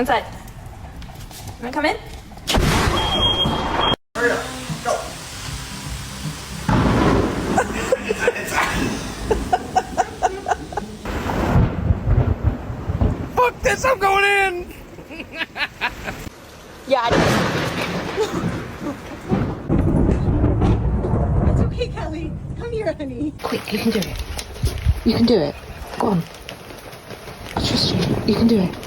Inside. You wanna come in? Hurry up. Go. Fuck this, I'm going in! Yeah, It's okay, Kelly. Come here, honey. Quick, you can do it. You can do it. Go on. I trust you. You can do it.